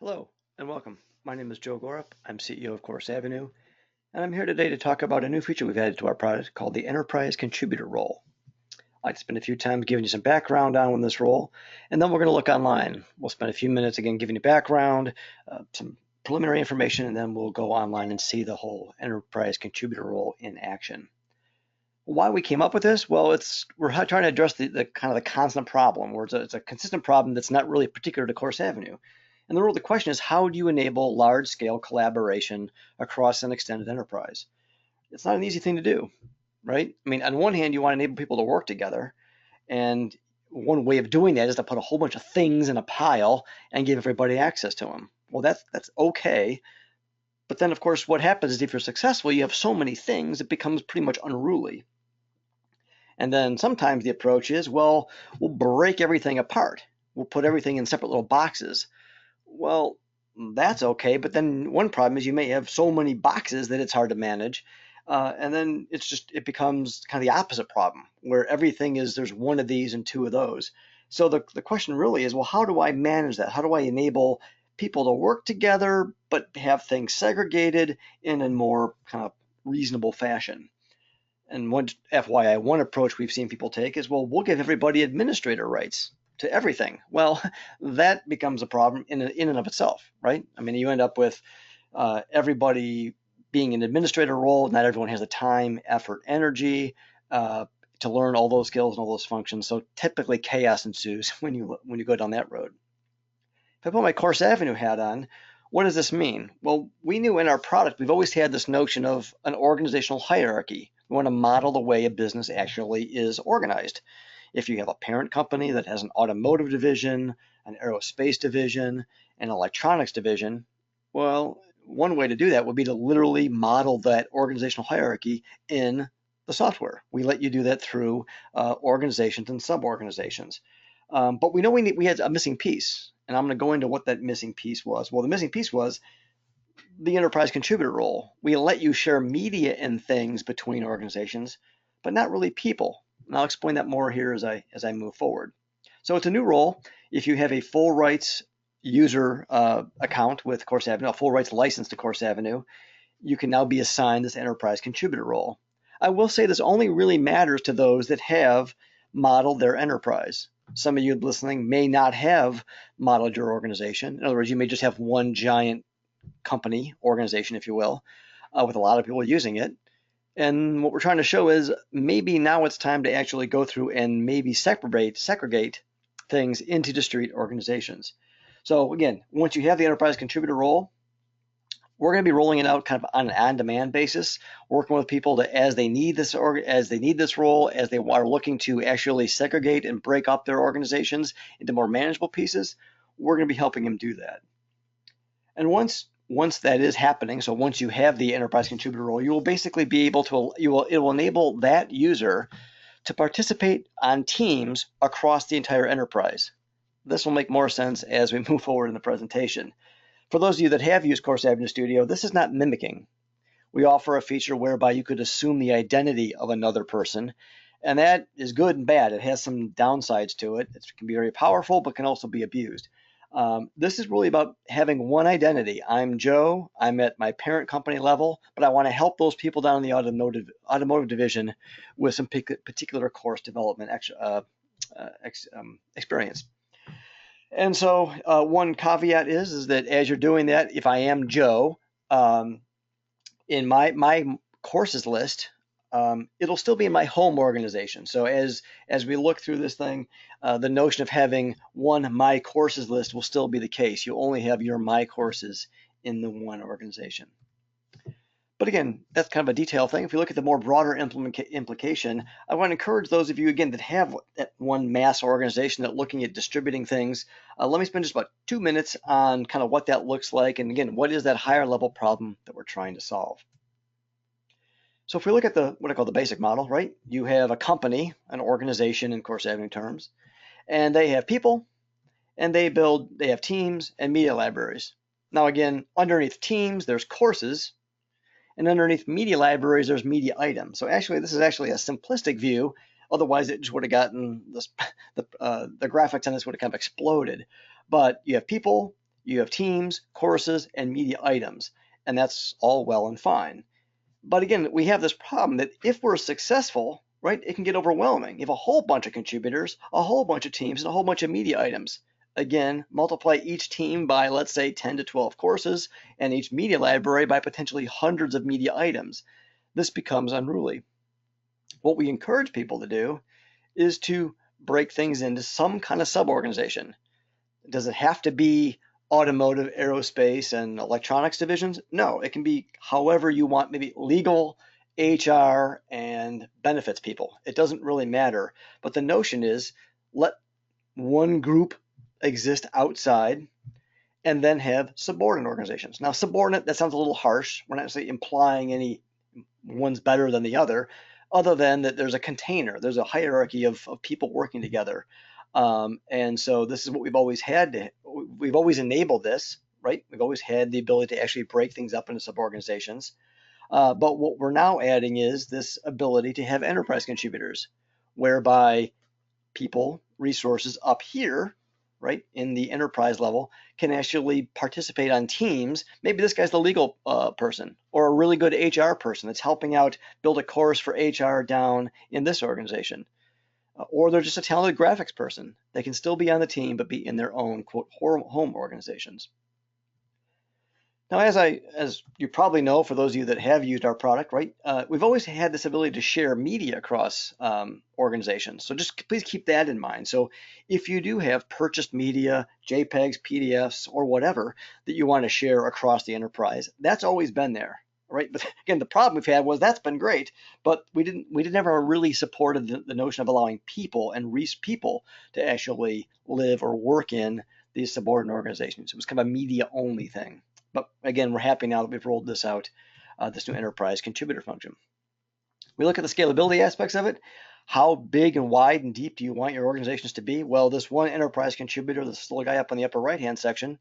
Hello and welcome. My name is Joe Gorup. I'm CEO of CourseAvenue, and I'm here today to talk about a new feature we've added to our product called the Enterprise Contributor Role. I'd spend a few times giving you some background on this role, and then we're going to look online. We'll spend a few minutes again giving you background, some preliminary information, and then we'll go online and see the whole Enterprise Contributor Role in action. Why we came up with this? Well, we're trying to address the kind of the constant problem, where it's a consistent problem that's not really particular to CourseAvenue. And the question is, how do you enable large-scale collaboration across an extended enterprise? It's not an easy thing to do, right? I mean, on one hand, you want to enable people to work together, and one way of doing that is to put a whole bunch of things in a pile and give everybody access to them. Well, that's okay, but then, of course, what happens is if you're successful, you have so many things, it becomes pretty much unruly. And then sometimes the approach is, well, we'll break everything apart. We'll put everything in separate little boxes. Well, that's okay, but then one problem is you may have so many boxes that it's hard to manage, and then it becomes kind of the opposite problem, where everything is there's one of these and two of those. So the question really is, well, how do I manage that? How do I enable people to work together but have things segregated in a more kind of reasonable fashion? And one FYI, one approach we've seen people take is, well, we'll give everybody administrator rights to everything. Well, that becomes a problem in and of itself, right? I mean, you end up with everybody being an administrator role. Not everyone has the time, effort, energy to learn all those skills and all those functions. So typically chaos ensues when you go down that road. If I put my CourseAvenue hat on, what does this mean? Well, we knew in our product, we've always had this notion of an organizational hierarchy. We want to model the way a business actually is organized. If you have a parent company that has an automotive division, an aerospace division, an electronics division, well, one way to do that would be to literally model that organizational hierarchy in the software. We let you do that through organizations and sub-organizations. But we know we had a missing piece, and I'm going to go into what that missing piece was. Well, the missing piece was the enterprise contributor role. We let you share media and things between organizations, but not really people. And I'll explain that more here as I move forward. So it's a new role. If you have a full rights user account with CourseAvenue, a full rights license to CourseAvenue, you can now be assigned this enterprise contributor role. I will say this only really matters to those that have modeled their enterprise. Some of you listening may not have modeled your organization. In other words, you may just have one giant company, organization, if you will, with a lot of people using it. And what we're trying to show is maybe now it's time to actually go through and maybe segregate things into discrete organizations. So again, once you have the enterprise contributor role, we're going to be rolling it out kind of on an on-demand basis, working with people as they need this role, as they are looking to actually segregate and break up their organizations into more manageable pieces. We're going to be helping them do that. And once that is happening, so once you have the enterprise contributor role, you will basically be able to, it will enable that user to participate on teams across the entire enterprise. This will make more sense as we move forward in the presentation. For those of you that have used CourseAvenue Studio, this is not mimicking. We offer a feature whereby you could assume the identity of another person, and that is good and bad. It has some downsides to it. It can be very powerful, but can also be abused. This is really about having one identity. I'm Joe. I'm at my parent company level, but I want to help those people down in the automotive division with some particular course development experience. And so one caveat is that as you're doing that, if I am Joe, in my courses list, it'll still be in my home organization. So as we look through this thing, the notion of having one my courses list will still be the case. You only have your my courses in the one organization. But again, that's kind of a detail thing. If you look at the more broader implication, I want to encourage those of you, again, that have that one mass organization that looking at distributing things. Let me spend just about 2 minutes on kind of what that looks like. And again, what is that higher level problem that we're trying to solve? So if we look at what I call the basic model, right? You have a company, an organization in CourseAvenue terms, and they have people, and they have teams and media libraries. Now again, underneath teams, there's courses, and underneath media libraries, there's media items. So actually, this is actually a simplistic view. Otherwise, it just would have gotten this, the graphics on this would have kind of exploded. But you have people, You have teams, courses, and media items, and that's all well and fine. But again, we have this problem that if we're successful, right, it can get overwhelming. You have a whole bunch of contributors, a whole bunch of teams, and a whole bunch of media items. Again, multiply each team by, let's say, 10 to 12 courses, and each media library by potentially hundreds of media items. This becomes unruly. What we encourage people to do is to break things into some kind of sub-organization. Does it have to be automotive, aerospace, and electronics divisions? No, it can be however you want, maybe legal, HR, and benefits people. It doesn't really matter. But the notion is let one group exist outside and then have subordinate organizations. Now, subordinate, that sounds a little harsh. We're not necessarily implying any one's better than the other than that there's a container, there's a hierarchy of people working together. And so this is what we've always had. We've always enabled this, right? We've always had the ability to actually break things up into sub-organizations. But what we're now adding is this ability to have enterprise contributors, whereby people, resources up here, right, in the enterprise level, can actually participate on teams. Maybe this guy's the legal person, or a really good HR person that's helping out build a course for HR down in this organization. Or they're just a talented graphics person. They can still be on the team, but be in their own, quote, home organizations. Now, as you probably know, for those of you that have used our product, right, we've always had this ability to share media across organizations. So just please keep that in mind. So if you do have purchased media, JPEGs, PDFs, or whatever that you want to share across the enterprise, that's always been there, right? But again, the problem we've had was that's been great, but we never really supported the notion of allowing people to actually live or work in these subordinate organizations. It was kind of a media only thing. But again, we're happy now that we've rolled this out, this new enterprise contributor function. We look at the scalability aspects of it. How big and wide and deep do you want your organizations to be? Well, this one enterprise contributor, this little guy up in the upper right-hand section,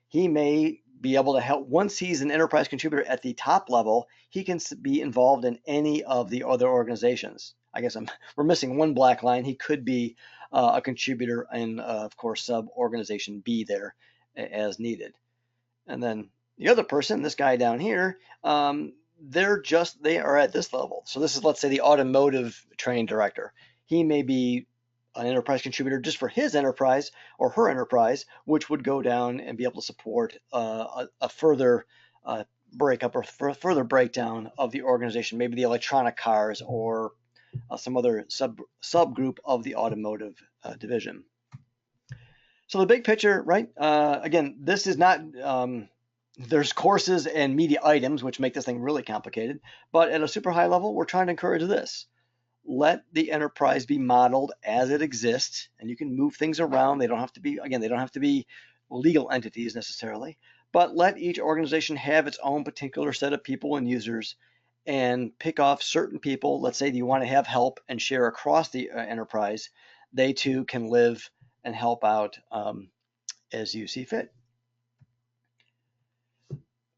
he may be able to help. Once he's an enterprise contributor at the top level, he can be involved in any of the other organizations. I guess we're missing one black line. He could be a contributor in, of course, sub-organization B there as needed. And then the other person, this guy down here, they are at this level. So this is, let's say, the automotive training director. He may be an enterprise contributor just for his enterprise or her enterprise, which would go down and be able to support a further breakup or further breakdown of the organization, maybe the electronic cars or some other subgroup of the automotive division. So the big picture, right? Again, this is not, there's courses and media items, which make this thing really complicated. But at a super high level, we're trying to encourage this. Let the enterprise be modeled as it exists, and you can move things around. They don't have to be, again, they don't have to be legal entities necessarily, but let each organization have its own particular set of people and users and pick off certain people. Let's say you want to have help and share across the enterprise. They too can live and help out as you see fit.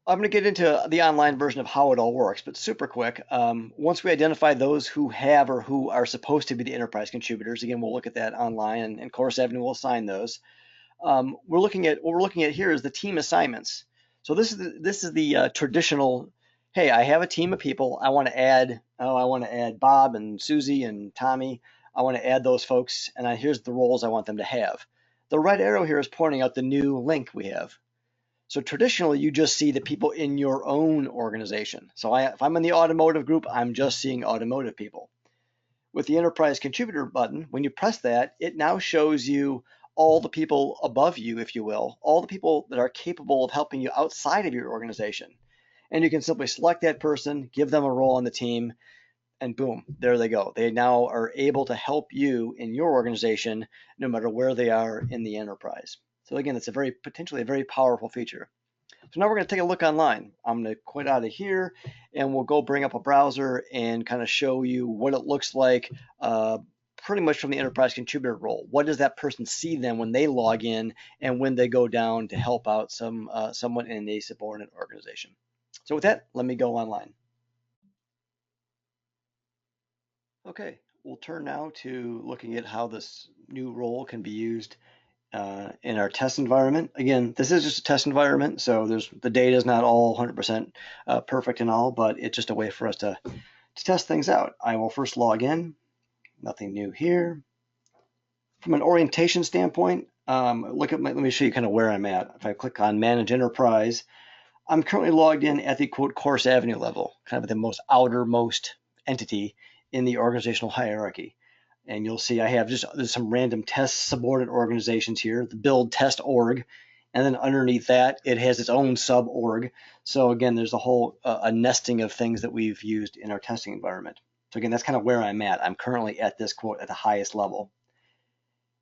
I'm going to get into the online version of how it all works, but super quick. Once we identify those who have or who are supposed to be the enterprise contributors, again, we'll look at that online, and CourseAvenue will assign those. What we're looking at here is the team assignments. So this is the traditional. Hey, I have a team of people. I want to add Bob and Susie and Tommy. I want to add those folks, and here's the roles I want them to have. The red arrow here is pointing out the new link we have. So traditionally, you just see the people in your own organization. So if I'm in the automotive group, I'm just seeing automotive people. With the enterprise contributor button, when you press that, it now shows you all the people above you, if you will, all the people that are capable of helping you outside of your organization. And you can simply select that person, give them a role on the team, and boom, there they go. They now are able to help you in your organization, no matter where they are in the enterprise. So again, it's potentially a very powerful feature. So now we're going to take a look online. I'm going to quit out of here, and we'll go bring up a browser and kind of show you what it looks like pretty much from the enterprise contributor role. What does that person see then when they log in and when they go down to help out someone in a subordinate organization? So with that, let me go online. Okay, we'll turn now to looking at how this new role can be used in our test environment. Again, this is just a test environment, so the data is not all 100% perfect and all, but it's just a way for us to test things out. I will first log in. Nothing new here. From an orientation standpoint, let me show you kind of where I'm at. If I click on Manage Enterprise, I'm currently logged in at the quote CourseAvenue level, kind of the most outermost entity in the organizational hierarchy. And you'll see I have there's some random test subordinate organizations here, the build test org, and then underneath that it has its own sub org. So again, there's a whole a nesting of things that we've used in our testing environment. So again, that's kind of where I'm at. I'm currently at this quote at the highest level.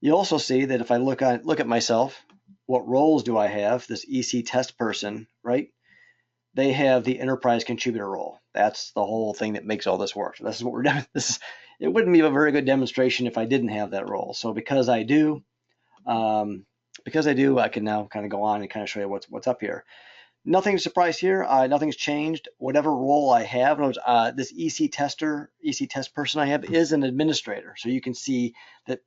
You also see that if I look at myself, what roles do I have? This EC test person, right? They have the enterprise contributor role. That's the whole thing that makes all this work. So this is what we're doing. It wouldn't be a very good demonstration if I didn't have that role. So because I do, I can now kind of go on and kind of show you what's up here. Nothing's surprised here. Nothing's changed. Whatever role I have, this EC test person I have is an administrator. So you can see that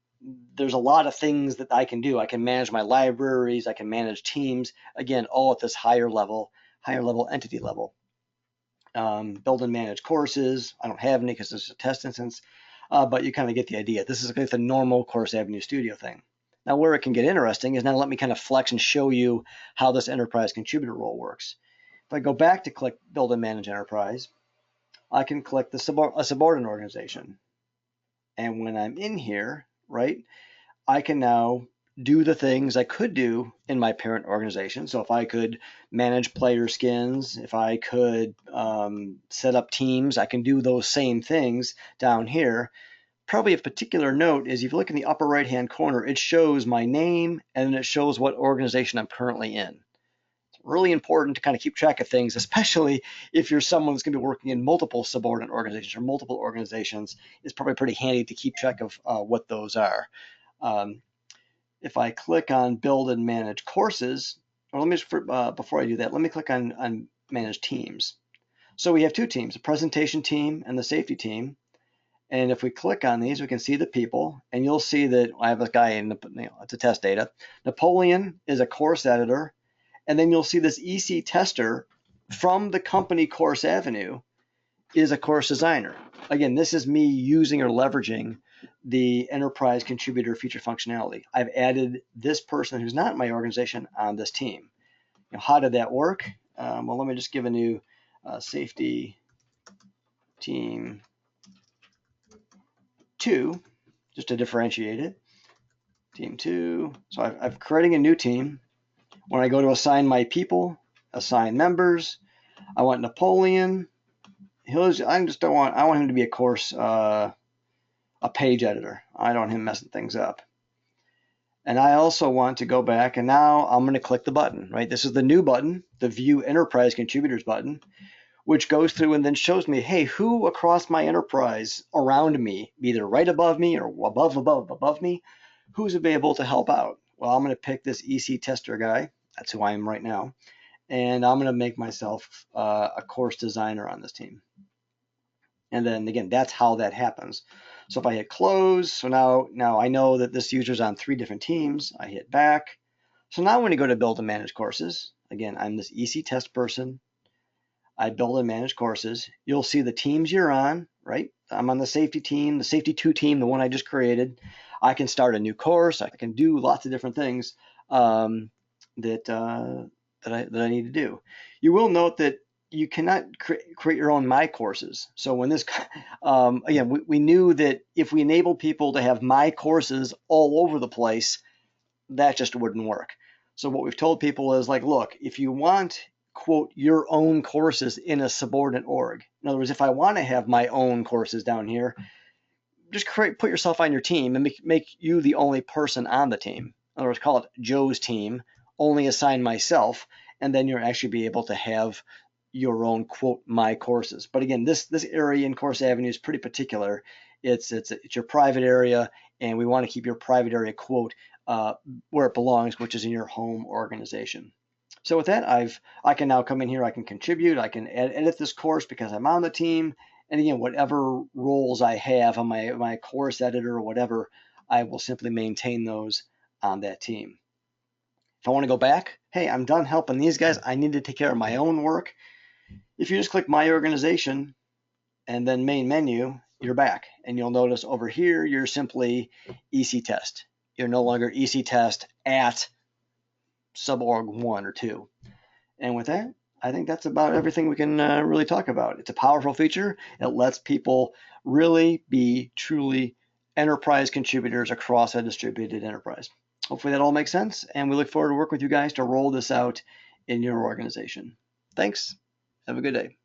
there's a lot of things that I can do. I can manage my libraries. I can manage teams. Again, all at this higher level entity level. Build and manage courses. I don't have any because this is a test instance, but you kind of get the idea. This is like the normal CourseAvenue Studio thing. Now where it can get interesting is now let me kind of flex and show you how this enterprise contributor role works. If I go back to click Build and Manage Enterprise, I can click a subordinate organization. And when I'm in here, right, I can now do the things I could do in my parent organization. So if I could manage player skins, if I could set up teams, I can do those same things down here. Probably of particular note is if you look in the upper right hand corner, it shows my name and then it shows what organization I'm currently in. It's really important to kind of keep track of things, especially if you're someone who's going to be working in multiple subordinate organizations or multiple organizations. It's probably pretty handy to keep track of what those are. If I click on Build and Manage Courses, or let me just, before I do that, let me click on Manage Teams. So we have two teams, the presentation team and the safety team. And if we click on these, we can see the people, and you'll see that I have a guy in it's a test data. Napoleon is a course editor, and then you'll see this EC tester from the company CourseAvenue is a course designer. Again, this is me using or leveraging the enterprise contributor feature functionality. I've added this person who's not in my organization on this team. Now, how did that work? Well, let me just give a new safety team 2, just to differentiate it. Team 2. So I'm creating a new team. When I go to assign my people, assign members, I want Napoleon. I want him to be a course, a page editor. I don't want him messing things up. And I also want to go back, and now I'm going to click the button, right? This is the new button, the View Enterprise Contributors button, which goes through and then shows me, hey, who across my enterprise around me, either right above me or above me, who's available to help out? Well, I'm going to pick this EC tester guy. That's who I am right now. And I'm going to make myself a course designer on this team. And then again, that's how that happens. So if I hit close, so now I know that this user's on 3 different teams. I hit back. So now when you go to build and manage courses, again, I'm this EC test person. I build and manage courses. You'll see the teams you're on, right? I'm on the safety team, the safety 2 team, the one I just created. I can start a new course. I can do lots of different things that I need to do. You will note that you cannot create your own My Courses. So when this, again, we knew that if we enable people to have My Courses all over the place, that just wouldn't work. So what we've told people is like, look, if you want, quote, your own courses in a subordinate org. In other words, if I want to have my own courses down here, just put yourself on your team and make you the only person on the team. In other words, call it Joe's team, only assign myself, and then you'll actually be able to have your own, quote, My Courses. But again, this area in CourseAvenue is pretty particular. It's your private area, and we want to keep your private area, quote, where it belongs, which is in your home organization. So with that, I can now come in here, I can contribute, I can edit this course because I'm on the team, and again, whatever roles I have on my course editor or whatever, I will simply maintain those on that team. If I want to go back, hey, I'm done helping these guys. I need to take care of my own work. If you just click My Organization and then Main Menu, you're back. And you'll notice over here, you're simply EC Test. You're no longer EC Test at suborg 1 or 2. And with that, I think that's about everything we can really talk about. It's a powerful feature. It lets people really be truly enterprise contributors across a distributed enterprise. Hopefully that all makes sense, and we look forward to working with you guys to roll this out in your organization. Thanks. Have a good day.